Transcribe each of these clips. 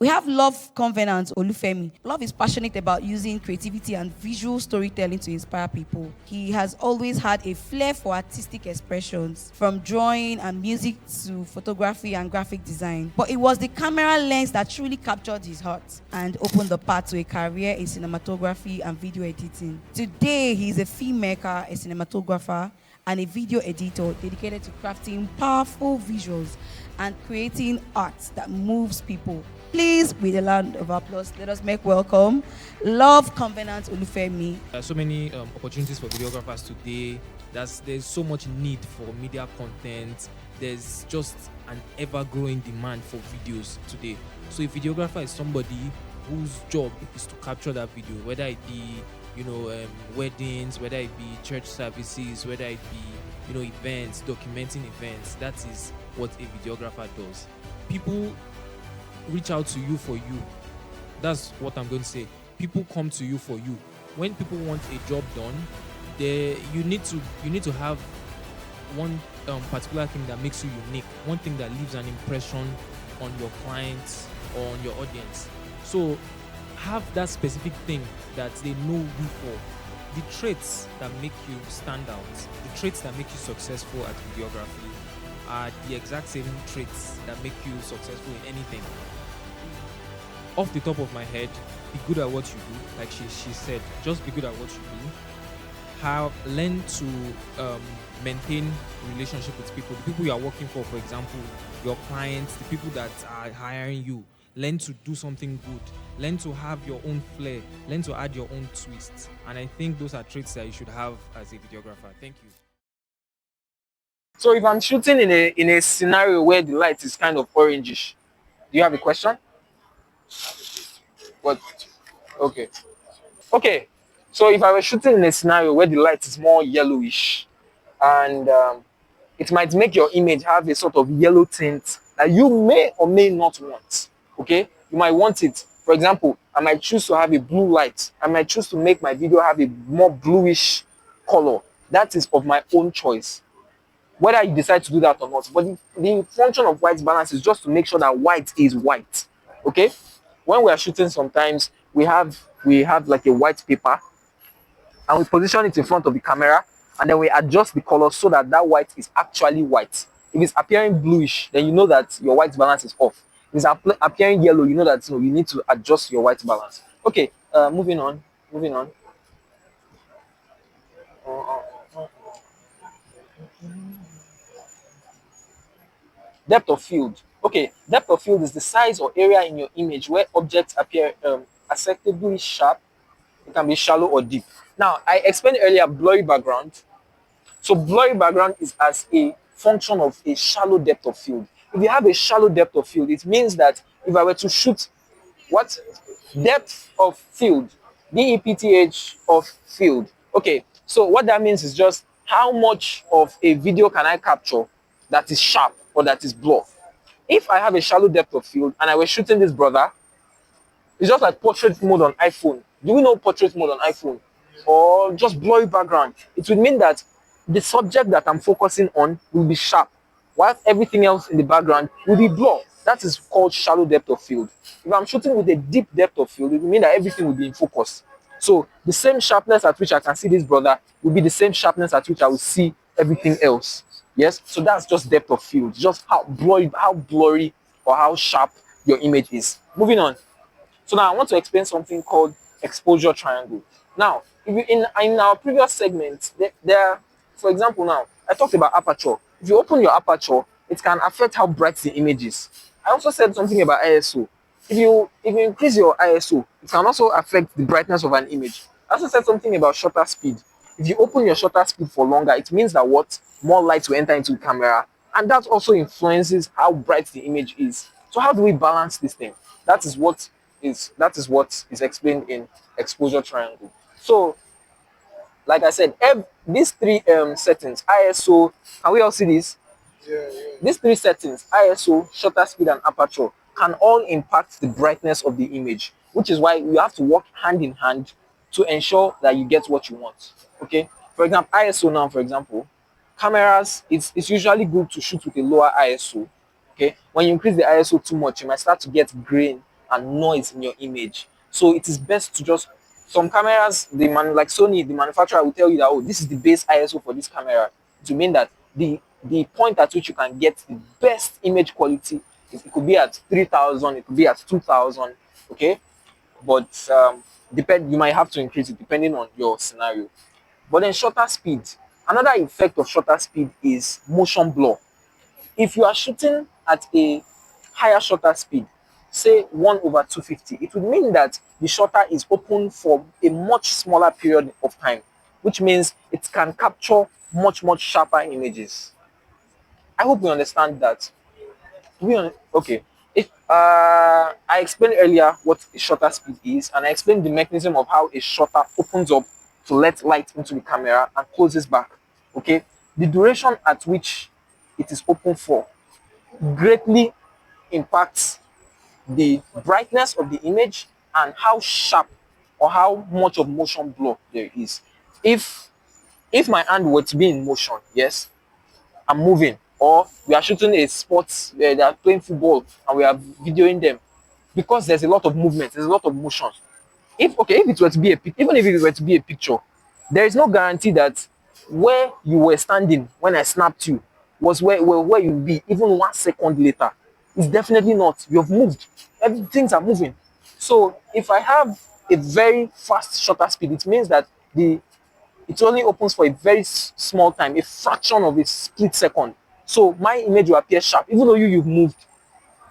We have Love Covenant Olufemi. Love is passionate about using creativity and visual storytelling to inspire people. He has always had a flair for artistic expressions, from drawing and music to photography and graphic design. But it was the camera lens that truly captured his heart and opened the path to a career in cinematography and video editing. Today, he is a filmmaker, a cinematographer, and a video editor dedicated to crafting powerful visuals and creating art that moves people. Please, with a round of applause, let us make welcome Love Covenant Olufemi. There are so many opportunities for videographers today. There's so much need for media content. There's just an ever-growing demand for videos today. So a videographer is somebody whose job is to capture that video, whether it be weddings, whether it be church services, whether it be events, documenting events. That is what a videographer does. People reach out to you for you. That's what I'm going to say. People come to you for you. When people want a job done, you need to have one particular thing that makes you unique, one thing that leaves an impression on your clients or on your audience. So have that specific thing that they know you for. The traits that make you stand out, the traits that make you successful at videography are the exact same traits that make you successful in anything. Off the top of my head, be good at what you do. Like she said, just be good at what you do. Learn to maintain relationship with people. The people you are working for example, your clients, the people that are hiring you. Learn to do something good. Learn to have your own flair. Learn to add your own twists. And I think those are traits that you should have as a videographer. Thank you. So if I'm shooting in a scenario where the light is kind of orangish, do you have a question? What? Okay. Okay. So if I was shooting in a scenario where the light is more yellowish, and it might make your image have a sort of yellow tint that you may or may not want. Okay, you might want it. For example, I might choose to have a blue light. I might choose to make my video have a more bluish color. That is of my own choice, whether you decide to do that or not. But the function of white balance is just to make sure that white is white. Okay, when we are shooting, sometimes we have like a white paper, and we position it in front of the camera, and then we adjust the color so that that white is actually white. If it's appearing bluish, then you know that your white balance is off. If it's appearing yellow, you know that you need to adjust your white balance. Okay, moving on. Depth of field. Okay, depth of field is the size or area in your image where objects appear acceptably sharp. It can be shallow or deep. Now, I explained earlier blurry background. So blurry background is as a function of a shallow depth of field. If you have a shallow depth of field, it means that if I were to shoot what? Depth of field, DEPTH of field. Okay, so what that means is just how much of a video can I capture that is sharp or that is blur. If I have a shallow depth of field and I was shooting this brother, it's just like portrait mode on iPhone. Do we know portrait mode on iPhone? Or just blurry background? It would mean that the subject that I'm focusing on will be sharp, while everything else in the background will be blur. That is called shallow depth of field. If I'm shooting with a deep depth of field, it will mean that everything will be in focus. So the same sharpness at which I can see this brother will be the same sharpness at which I will see everything else. Yes, so that's just depth of field, just how blurry or how sharp your image is. Moving on. So now I want to explain something called exposure triangle. Now, if you, in our previous segment, there, for example, now I talked about aperture. If you open your aperture, it can affect how bright the image is. I also said something about ISO. If you increase your ISO, it can also affect the brightness of an image. I also said something about shutter speed. If you open your shutter speed for longer, it means that what? More light will enter into the camera, and that also influences how bright the image is. So how do we balance this thing? That is what is explained in exposure triangle. So, like I said, these three settings, ISO, can we all see this? Yeah. These three settings, ISO, shutter speed, and aperture, can all impact the brightness of the image, which is why you have to work hand in hand to ensure that you get what you want. Okay, for example, ISO now, for example, cameras, it's usually good to shoot with a lower ISO. Okay, when you increase the ISO too much, you might start to get grain and noise in your image. So it is best to just, some cameras, like Sony, the manufacturer will tell you that, oh, this is the base ISO for this camera, to mean that the point at which you can get the best image quality, it could be at 3,000, it could be at 2,000, okay? But you might have to increase it depending on your scenario. But then shutter speed, another effect of shutter speed is motion blur. If you are shooting at a higher shutter speed, say 1 over 250, it would mean that the shutter is open for a much smaller period of time, which means it can capture much sharper images. I hope you understand that. Okay. If I explained earlier what a shutter speed is, and I explained the mechanism of how a shutter opens up to let light into the camera and closes back. Okay, the duration at which it is open for greatly impacts the brightness of the image and how sharp or how much of motion blur there is. If my hand were to be in motion, yes, I'm moving, or we are shooting a sports, they are playing football and we are videoing them, because there's a lot of movement, there's a lot of motion. If it were to be even if it were to be a picture, there is no guarantee that where you were standing when I snapped you was where you'll be even 1 second later. It's definitely not. You've moved. Things are moving. So if I have a very fast shutter speed, it means that it only opens for a very small time, a fraction of a split second. So my image will appear sharp, even though you've moved.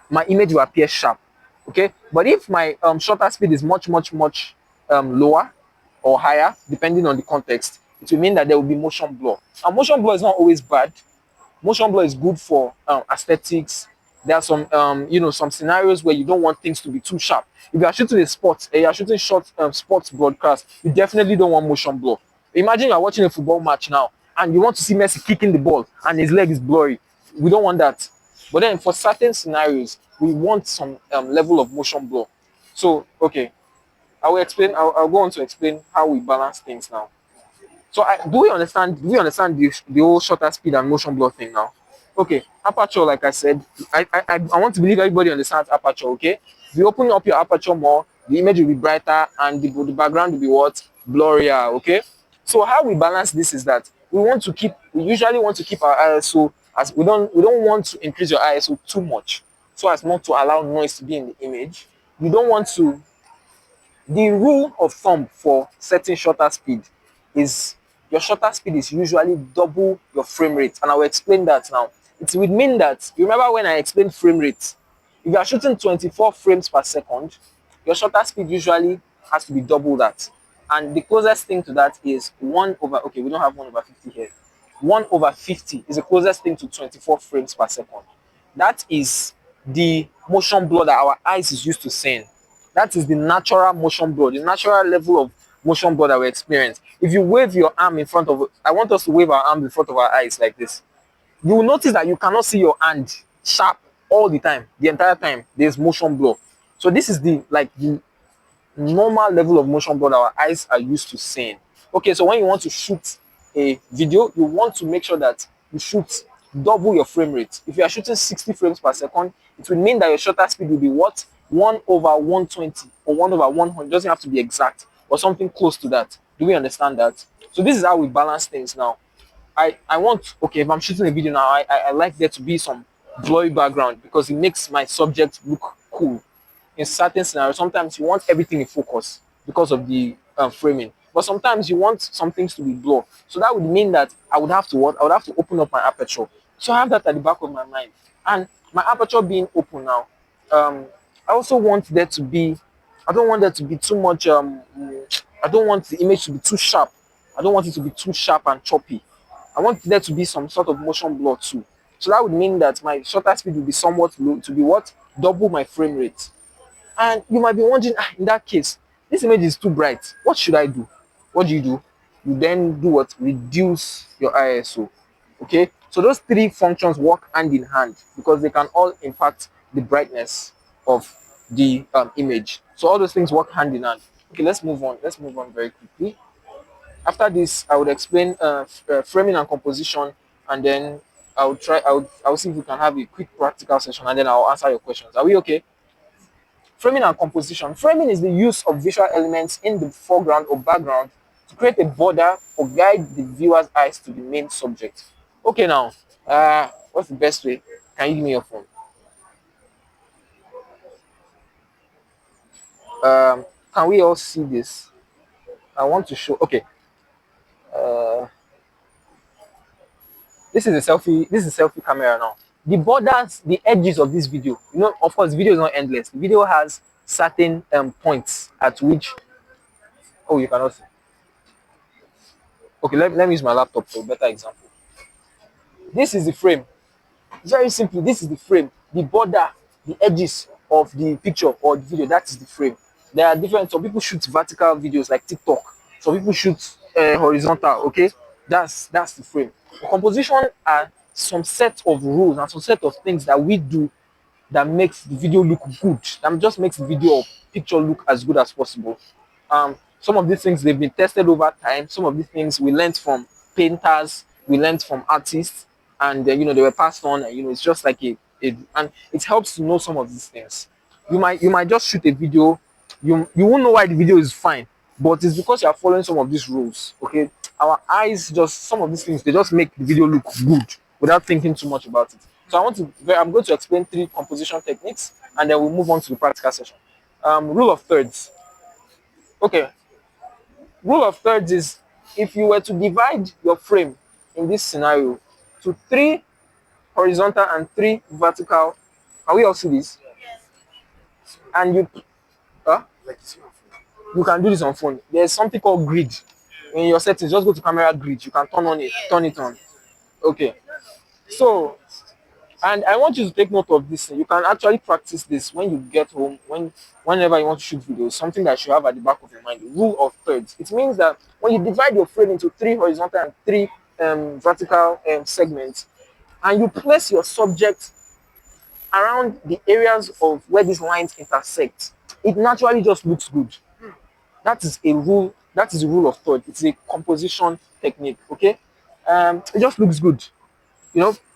My image will appear sharp. Okay, but if my shutter speed is much lower or higher, depending on the context, it will mean that there will be motion blur. And motion blur is not always bad. Motion blur is good for aesthetics. There are some some scenarios where you don't want things to be too sharp. If you are shooting a sport, you are shooting short sports broadcast, you definitely don't want motion blur. Imagine you are watching a football match now and you want to see Messi kicking the ball and his leg is blurry. We don't want that. But then for certain scenarios, we want some level of motion blur. So okay, I'll go on to explain how we balance things now. So do we understand? Do we understand the whole shutter speed and motion blur thing now? Okay, aperture, like I said, I want to believe everybody understands aperture. Okay, if you open up your aperture more, the image will be brighter and the background will be what, blurrier. Okay, so how we balance this is that we usually want to keep our ISO, as we don't want to increase your ISO too much, so as not to allow noise to be in the image. You don't want to The rule of thumb for setting shutter speed is your shutter speed is usually double your frame rate, and I will explain that now. It would mean that, you remember when I explained frame rate, if you are shooting 24 frames per second, your shutter speed usually has to be double that. And the closest thing to that is 1 over, okay, we don't have 1 over 50 here. 1 over 50 is the closest thing to 24 frames per second. That is the motion blur that our eyes is used to seeing. That is the natural motion blur, the natural level of motion blur that we experience. If you wave your arm in front of, I want us to wave our arm in front of our eyes like this. You will notice that you cannot see your hand sharp all the time, the entire time. There's motion blur. So this is the normal level of motion blur that our eyes are used to seeing. Okay, so when you want to shoot a video, you want to make sure that you shoot double your frame rate. If you are shooting 60 frames per second, it will mean that your shutter speed will be what? 1 over 120 or 1 over 100. It doesn't have to be exact, or something close to that. Do we understand that? So this is how we balance things now. I want, okay, if I'm shooting a video now, I like there to be some blurry background because it makes my subject look cool. In certain scenarios, sometimes you want everything in focus because of the framing, but sometimes you want some things to be blurred. So that would mean that I would have to what? I would have to open up my aperture. So I have that at the back of my mind, and my aperture being open now, I also want there to be, I don't want there to be too much, I don't want the image to be too sharp. I don't want it to be too sharp and choppy. I want there to be some sort of motion blur too. So that would mean that my shutter speed will be somewhat low, to be what? Double my frame rate. And you might be wondering, in that case, this image is too bright. What should I do? What do? You then do what? Reduce your ISO. Okay? So those three functions work hand in hand because they can all impact the brightness of the image. So all those things work hand in hand. Okay, let's move on. Let's move on very quickly. After this, I would explain framing and composition, and then I'll see if we can have a quick practical session, and then I'll answer your questions. Are we okay? Framing and composition. Framing is the use of visual elements in the foreground or background to create a border or guide the viewer's eyes to the main subject. Okay, now, what's the best way? Can you give me your phone? Can we all see this? I want to show. Okay, uh, this is a selfie. This is a selfie camera now. The borders, the edges of this video. You know, of course, video is not endless. The video has certain points at which. Oh, you cannot see. Okay, let me use my laptop for a better example. This is the frame. Very simply, this is the frame. The border, the edges of the picture or the video, that is the frame. There are different, some people shoot vertical videos like TikTok. Some people shoot horizontal, okay? That's the frame. Composition are some set of rules and some set of things that we do that makes the video look good. That just makes the video or picture look as good as possible. Some of these things they've been tested over time. Some of these things we learned from painters, we learned from artists, and they were passed on. And, it's just like and it helps to know some of these things. You might just shoot a video, you won't know why the video is fine, but it's because you are following some of these rules. Okay, our eyes just some of these things they just make the video look good without thinking too much about it. So I'm going to explain 3 composition techniques, and then we'll move on to the practical session. Rule of thirds. Okay, rule of thirds is if you were to divide your frame in this scenario to 3 horizontal and 3 vertical. Can we all see this? And huh? You can do this on phone. There's something called grid. In your settings, just go to camera grid. You can turn it on. Okay. So, and I want you to take note of this. You can actually practice this when you get home, whenever you want to shoot videos. Something that you have at the back of your mind. The rule of thirds. It means that when you divide your frame into 3 horizontal and 3 vertical segments, and you place your subject around the areas of where these lines intersect, it naturally just looks good. That is a rule. That is a rule of third. It's a composition technique. Okay, it just looks good.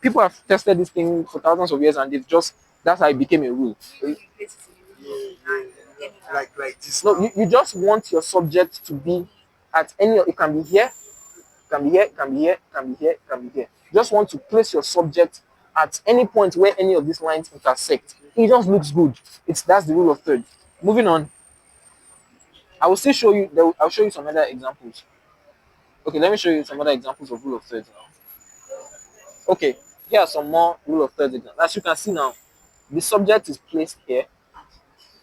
People have tested this thing for thousands of years, and that's how it became a rule. Like this. No, you just want your subject to be at any. It can be here, can be here, can be here, can be here, can be here. You just want to place your subject at any point where any of these lines intersect. It just looks good. That's the rule of third. Moving on. I will still show you. I'll show you some other examples. Okay, let me show you some other examples of rule of thirds now. Okay, here are some more rule of thirds examples. As you can see now, the subject is placed here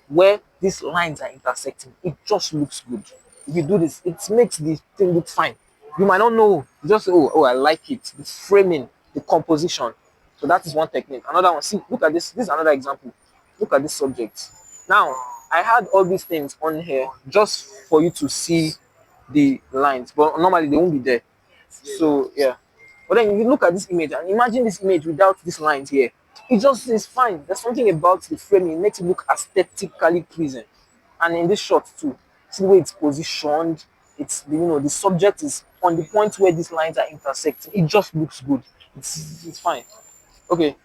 where these lines are intersecting. It just looks good. If you do this, it makes the thing look fine. You might not know. You just say, oh, I like it. The framing, the composition. So that is one technique. Another one, see, look at this. This is another example. Look at this subject. Now, I had all these things on here just for you to see the lines, but normally they won't be there. So, yeah. But then you look at this image and imagine this image without these lines here. It just is fine. There's something about the framing. It makes it look aesthetically pleasing. And in this shot too, see the way it's positioned. It's the subject is on the point where these lines are intersecting. It just looks good. It's fine. Okay.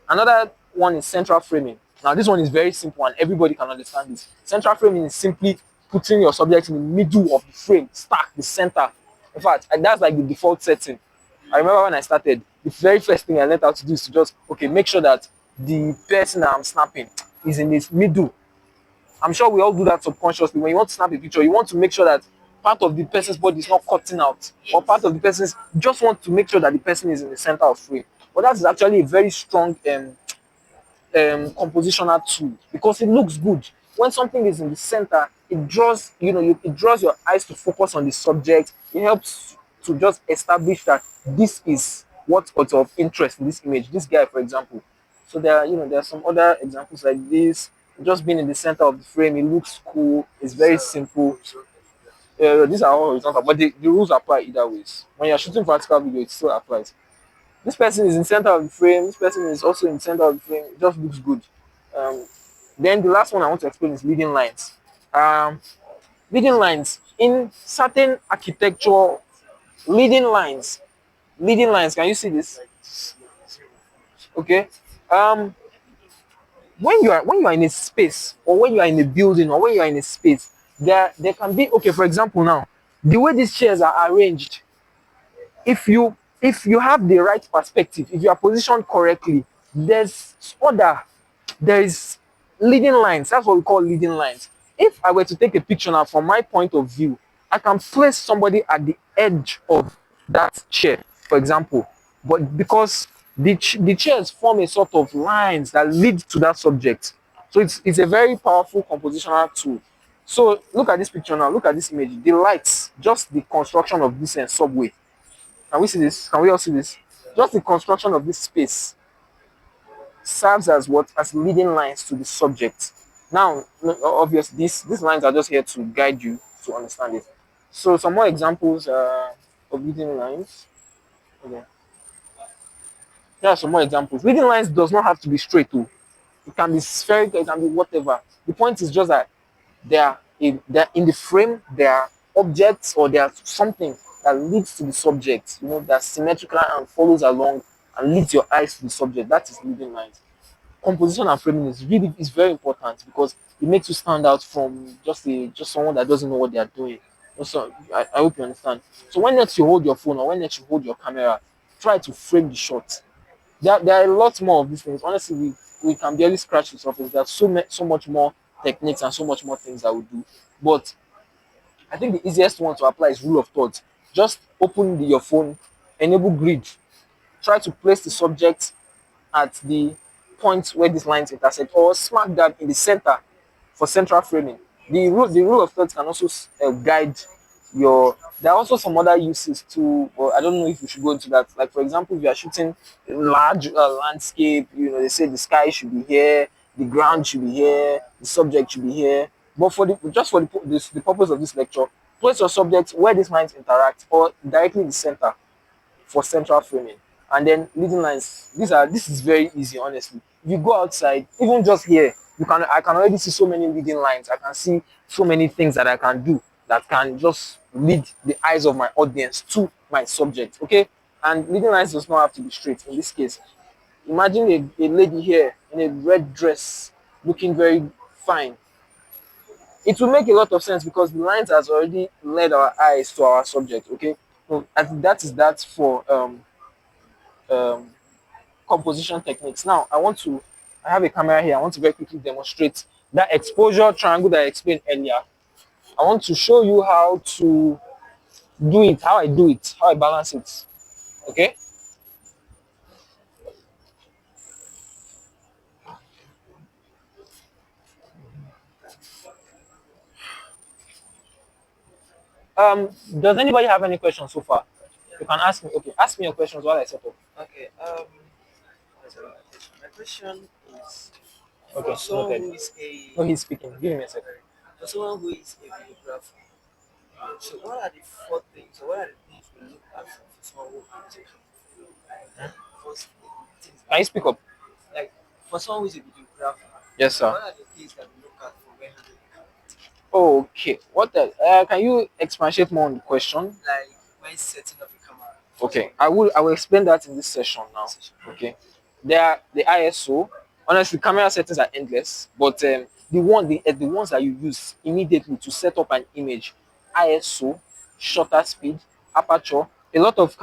Another one is central framing. Now this one is very simple and everybody can understand this. Central framing is simply putting your subject in the middle of the frame, stack the center. In fact, that's like the default setting. I remember when I started, the very first thing I learned how to do is to just make sure that the person that I'm snapping is in this middle. I'm sure we all do that subconsciously. When you want to snap a picture, you want to make sure that part of the person's body is not cutting out, or part of the person's. Just want to make sure that the person is in the center of frame. But that is actually a very strong compositional tool because it looks good. When something is in the center, it draws it draws your eyes to focus on the subject. It helps to just establish that this is what's of interest in this image. This guy, for example. So there are some other examples like this. Just being in the center of the frame, it looks cool. It's very simple. These are all horizontal, but the rules apply either ways. When you're shooting vertical video, it still applies. This person is in center of the frame. This person is also in center of the frame. It just looks good. Then the last one I want to explain is leading lines. Leading lines in certain architecture. Leading lines. Can you see this? Okay. when you are in a space, or when you are in a building, or when you are in a space, there can be, okay, for example, now the way these chairs are arranged, if you have the right perspective, if you are positioned correctly, there's order, there is leading lines. That's what we call leading lines. If I were to take a picture now from my point of view, I can place somebody at the edge of that chair, for example, but because the chairs form a sort of lines that lead to that subject, so it's a very powerful compositional tool. So look at this picture now, look at this image, the lights, just the construction of this subway. Can we see this? Can we all see this? Just the construction of this space serves as what? As leading lines to the subject. Now, obviously, these lines are just here to guide you to understand it. So, some more examples of leading lines. Okay. Here are some more examples. Leading lines does not have to be straight, too. It can be spherical, it can be whatever. The point is just that they're in the frame, there are objects, or there are something that leads to the subject, that's symmetrical and follows along and leads your eyes to the subject. That is leading lines. Composition and framing is very important, because it makes you stand out from just someone that doesn't know what they are doing. Also, I hope you understand. So when next you hold your phone, or when next you hold your camera, try to frame the shot. There are a lot more of these things. Honestly, we can barely scratch the surface. There's so much more techniques and so much more things that we do. But I think the easiest one to apply is rule of thirds. Just open your phone, enable grid, try to place the subject at the point where these lines intersect, or smack dab in the center for central framing. The rule of thirds can also guide your. There are also some other uses too, but I don't know if we should go into that. Like, for example, if you are shooting large landscape, they say the sky should be here, the ground should be here, the subject should be here. But for the purpose of this lecture, place your subject where these lines interact, or directly in the center for central framing. And then leading lines, this is very easy, honestly. If you go outside, even just here, I can already see so many leading lines. I can see so many things that I can do that can just lead the eyes of my audience to my subject. Okay. And leading lines does not have to be straight in this case. Imagine a lady here in a red dress, looking very fine. It will make a lot of sense, because the lines has already led our eyes to our subject. Okay. So I think that is that for um, composition techniques. Now, I have a camera here. I want to very quickly demonstrate that exposure triangle that I explained earlier. I want to show you how to do it, how I do it, how I balance it. Okay. Does anybody have any questions so far? You can ask me. Okay, ask me your questions while I set up. Okay. My question is Okay, for someone noted. who is a Oh, he's speaking. Give me a second. for someone who is a videographer. So what are the four things, or what are the things we look at for someone who is a first things Can you speak up? like for someone who is a videographer? Yes, sir. What are the things that we look at for when handling the camera? Okay. Can you expatiate more on the question? Like when setting up a camera. Okay, I will explain that in this session now. Okay, there are the ISO. Honestly, camera settings are endless, but the ones that you use immediately to set up an image: ISO, shutter speed, aperture. A lot of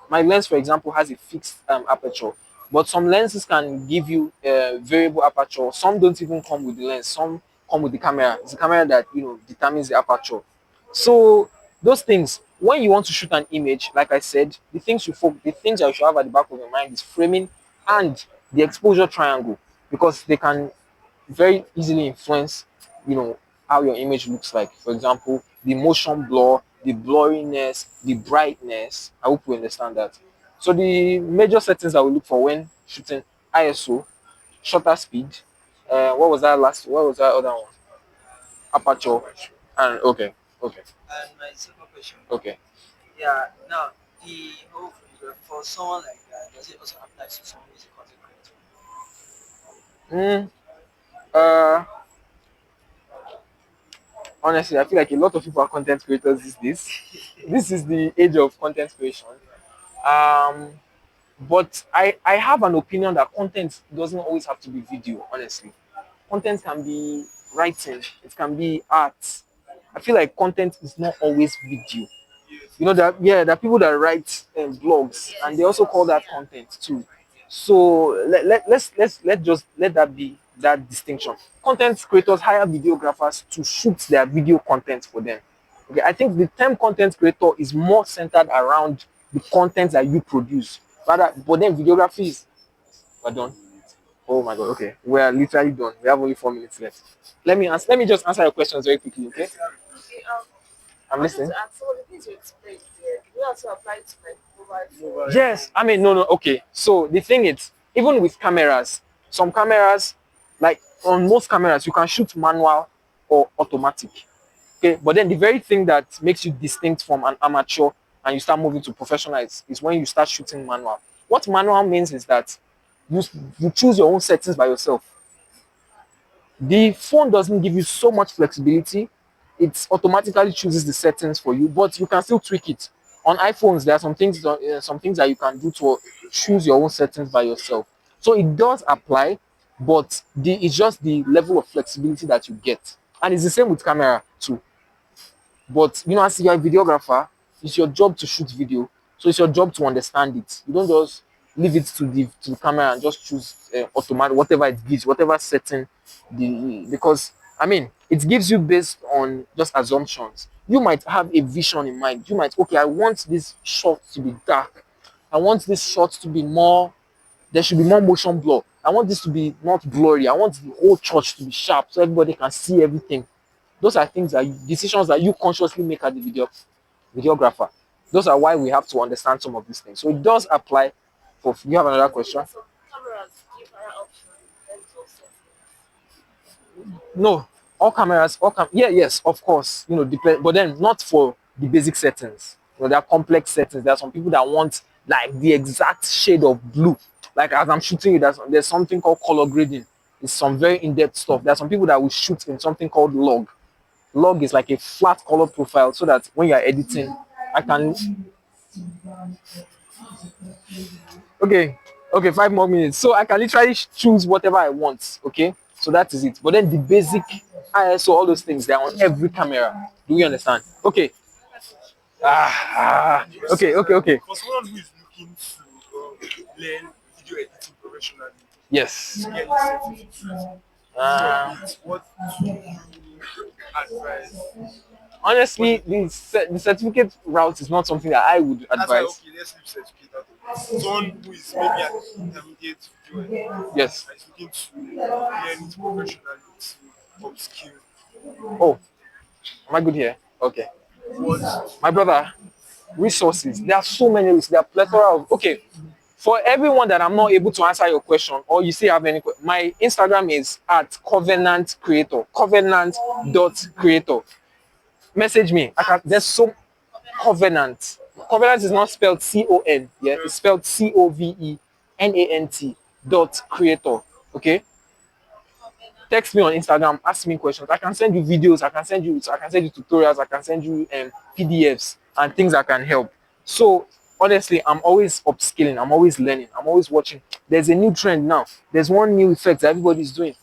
my lens, for example, has a fixed aperture, but some lenses can give you variable aperture. Some don't even come with the lens. Some come with the camera. It's the camera that determines the aperture. So those things, when you want to shoot an image, like I said, the things that you should have at the back of your mind is framing and the exposure triangle, because they can very easily influence, how your image looks like. For example, the motion blur, the blurriness, the brightness. I hope you understand that. So the major settings I will look for when shooting: ISO, shutter speed. What was that last? What was that other one? Aperture. And okay, okay, And my second question, okay. yeah, now the whole for someone like that, does it also apply to someone who is a content creator? Mm, uh, Honestly, I feel like a lot of people are content creators these days. This is the age of content creation. Um, But I have an opinion that content doesn't always have to be video, honestly. Content can be writing, it can be art. I feel like content is not always video. You know that, yeah, there are people that write blogs and they also call that content too. So let's just let that be that distinction. Content creators hire videographers to shoot their video content for them. Okay, I think the term content creator is more centered around the content that you produce. Rather, but then videography is, we're done. Oh my god, okay. We're literally done. We have only 4 minutes left. Let me just answer your questions very quickly, okay? Okay, I'm I wanted listening. to ask some of the things you explained there. Do you also apply to like mobile phone? Yes, I mean, no, okay. So the thing is, even with cameras, some cameras, like on most cameras, you can shoot manual or automatic. Okay, but then the very thing that makes you distinct from an amateur and you start moving to professional is when you start shooting manual. What manual means is that you you choose your own settings by yourself. The phone doesn't give you so much flexibility. It automatically chooses the settings for you, but you can still tweak it. On iPhones, there are some things that you can do to choose your own settings by yourself. So it does apply, but it's just the level of flexibility that you get. And it's the same with camera too. But you know, as you're a videographer, it's your job to shoot video. So it's your job to understand it. You don't just leave it to the camera and just choose automatic whatever it gives, whatever setting because I mean it gives you based on just assumptions. You might have a vision in mind. You might, okay, I want this shot to be dark. I want this shot to be more, there should be more motion blur. I want this to be not blurry. I want the whole church to be sharp so everybody can see everything. Those are things that decisions that you consciously make as the videographer. Those are why we have to understand some of these things. So it does apply for. You have another question? Some cameras give another option in terms of No, all cameras, yeah, yes, of course, you know, depend, but then not for the basic settings. You know, there are complex settings. There are some people that want like the exact shade of blue. Like as I'm shooting it, there's something called color grading. It's some very in-depth stuff. There are some people that will shoot in something called log. Log is like a flat color profile so that when you're editing, I can. Okay, okay, 5 more minutes. So I can literally choose whatever I want. Okay, so that is it. But then the basic ISO, all those things, they're on every camera. Do you understand? Okay. Okay. For someone who is looking to learn video editing professionally, Yes. to get the certificate, what do you advise? Honestly, the certificate route is not something that I would That's why, advise. okay, let's leave certificate out of it. Someone who is maybe an intermediate video editor Yes. and is looking to learn it professionally to upskill, Oh, am I good here? Okay. what My brother, resources. There are so many resources. There are plethora of. Okay, for everyone that I'm not able to answer your question, or you still have any, my Instagram is at Covenant Creator. Covenant.creator. Message me. There's so Covenant. Covenant is not spelled CON. Yeah, it's spelled COVENANT dot creator. Okay. Text me on Instagram, ask me questions. I can send you videos, I can send you tutorials, I can send you PDFs and things that can help. So honestly, I'm always upskilling, I'm always learning, I'm always watching. There's a new trend now. There's one new effect that everybody's doing.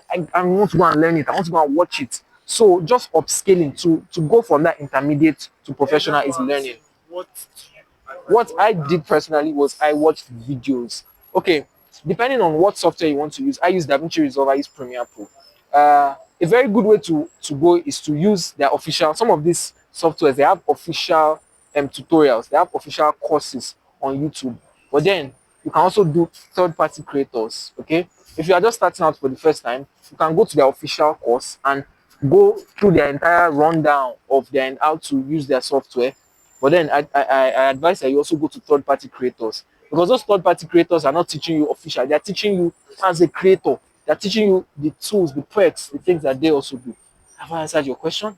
I want to go and learn it, I want to go and watch it. So just upscaling to go from that intermediate to professional is learning. what do you advise? What I did personally was I watched videos. Okay, depending on what software you want to use, I use DaVinci Resolve, I use Premiere Pro. A very good way to go is to use their official. Some of these softwares they have official tutorials, they have official courses on YouTube. But then you can also do third-party creators. Okay, if you are just starting out for the first time, you can go to their official course and go through their entire rundown of their how to use their software. But then I advise that you also go to third party creators because those third party creators are not teaching you official, they are teaching you as a creator, they're teaching you the tools, the perks, the things that they also do. Have I answered your question?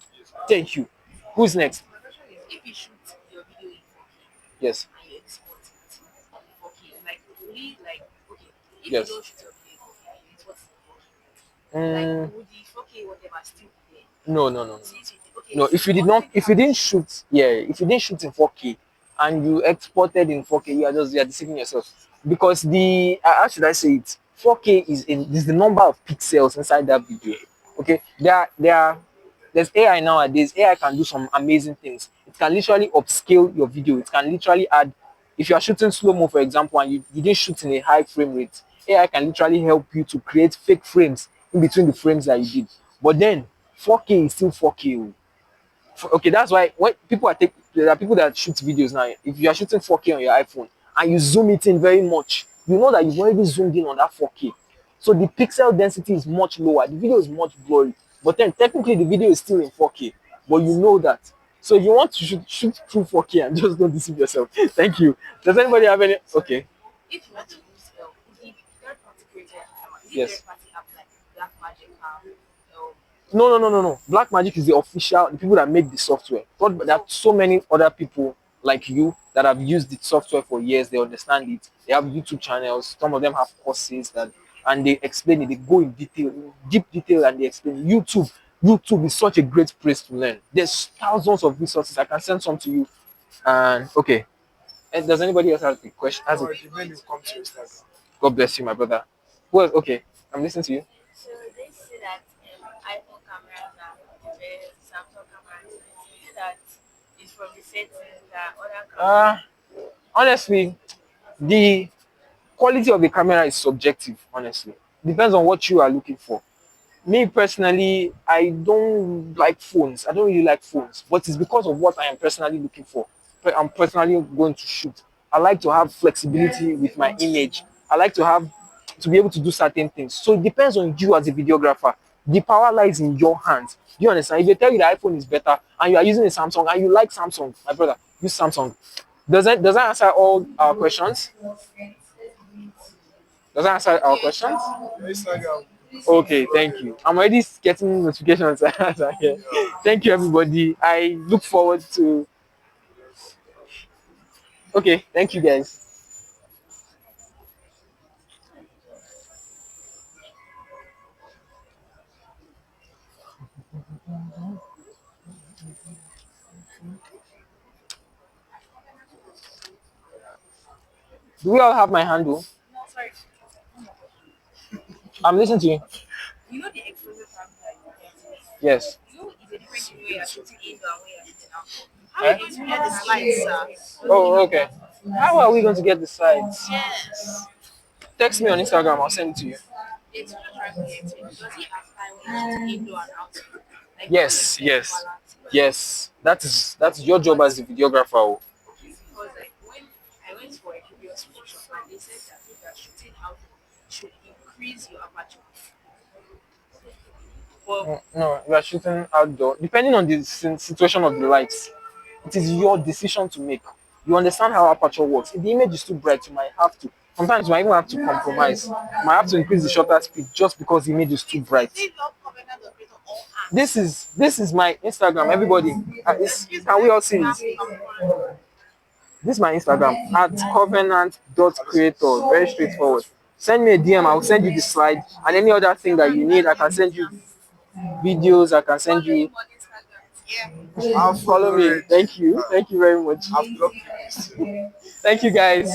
Thank you. Who's next? my question is if you shoot your video in 4K Yes. and you export it in 4K, like really like okay, if Yes. you don't shoot your video in 4K and you export it in 4K, Mm, like would the 4K whatever still be there? no. Since you okay, No, so if you did one not, thing if you that didn't shoot, yeah, if you didn't shoot in 4K and you exported in 4K, you are deceiving yourself. Because how should I say it? 4K is the number of pixels inside that video. Okay, there's AI nowadays. AI can do some amazing things. It can literally upscale your video. It can literally add, if you are shooting slow mo, for example, and you didn't shoot in a high frame rate, AI can literally help you to create fake frames in between the frames that you did. But then 4K is still 4K. Okay, that's why when there are people that shoot videos now. If you are shooting 4K on your iPhone and you zoom it in very much, you know that you've already zoomed in on that 4K. So the pixel density is much lower. The video is much blurry. But then technically the video is still in 4K. But you know that. So if you want to shoot through 4K and just don't deceive yourself. Thank you. Does anybody have any? Okay. If you want to use the third party creator, is it Yes. third party app like Black Magic No. Black Magic is the people that make the software. But there are so many other people like you that have used the software for years. They understand it. They have YouTube channels. Some of them have courses and they explain it. They go in detail, in deep detail, and they explain. YouTube is such a great place to learn. There's thousands of resources. I can send some to you. And okay, and does anybody else have a question? No, the menu come to Instagram. God bless you, my brother. Well, okay, I'm listening to you. So they say that iPhone cameras are better, Samsung cameras. Is it that it's from the settings that other cameras? Honestly, the quality of the camera is subjective. Honestly, depends on what you are looking for. Me personally, I don't like phones. I don't really like phones, but it's because of what I am personally looking for. I'm personally going to shoot. I like to have flexibility with my image. I like to be able to do certain things. So it depends on you as a videographer. The power lies in your hands. Do you understand? If they tell you the iPhone is better and you are using a Samsung and you like Samsung, my brother, use Samsung. Does that answer all our questions? Does that answer our questions? Your Instagram. Okay, thank you. I'm already getting notifications. as I hear. Thank you, everybody. I look forward to. Okay, thank you, guys. Do we all have my handle? No, sorry. I'm listening to you. You know the exposure time that you get? Yes. You know it's a difference in where you're shooting indoor and where you're shooting outdoor. How Eh? are you going to get the slides, sir? Oh, okay. How are we going to get the sides? Yes. Text me on Instagram. I'll send it to you. It's just trying to get it. Does he have time when you're shooting indoor and outdoor? Like, Yes, how do you yes, balance it? yes. That's your job as a videographer. Oh. Because like when I went for a previous workshop and they said that if you're shooting outdoor, you should increase your aperture. But No, we are shooting outdoor. Depending on the situation of the lights, it is your decision to make. You understand how aperture works. If the image is too bright, you might have to. Sometimes you might even have to compromise. You might have to increase the shutter speed just because the image is too bright. this not covenant of creator all art. This is my Instagram. Everybody, can we all see it? This is my Instagram at covenant.creator. Very straightforward. Send me a DM. I will send you the slide and any other thing that you need. I can send you videos. I can send Follow him you. on Instagram. Yeah. I've Follow me. Thank you. Thank you very much. I've blocked you. Thank you, guys.